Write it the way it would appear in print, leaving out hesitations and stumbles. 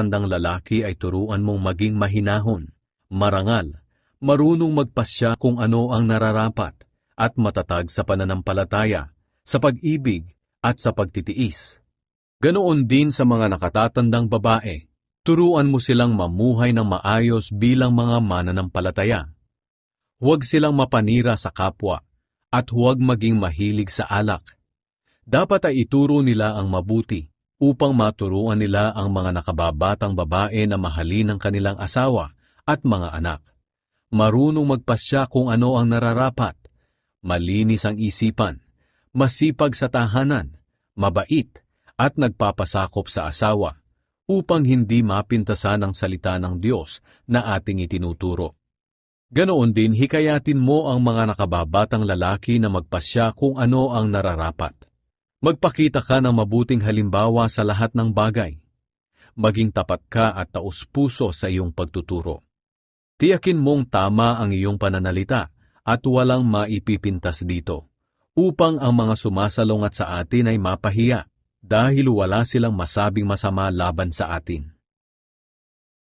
nakakatandang lalaki ay turuan mong maging mahinahon, marangal, marunong magpasya kung ano ang nararapat, at matatag sa pananampalataya, sa pag-ibig, at sa pagtitiis. Ganoon din sa mga nakatatandang babae, turuan mo silang mamuhay ng maayos bilang mga mananampalataya. Huwag silang mapanira sa kapwa, at huwag maging mahilig sa alak. Dapat ay ituro nila ang mabuti, upang maturuan nila ang mga nakababatang babae na mahalin ang kanilang asawa at mga anak. Marunong magpasya kung ano ang nararapat, malinis ang isipan, masipag sa tahanan, mabait, at nagpapasakop sa asawa, upang hindi mapintasan ang salita ng Diyos na ating itinuturo. Ganoon din hikayatin mo ang mga nakababatang lalaki na magpasya kung ano ang nararapat. Magpakita ka ng mabuting halimbawa sa lahat ng bagay. Maging tapat ka at taus-puso sa iyong pagtuturo. Tiyakin mong tama ang iyong pananalita at walang maipipintas dito, upang ang mga sumasalungat sa atin ay mapahiya dahil wala silang masabing masama laban sa atin.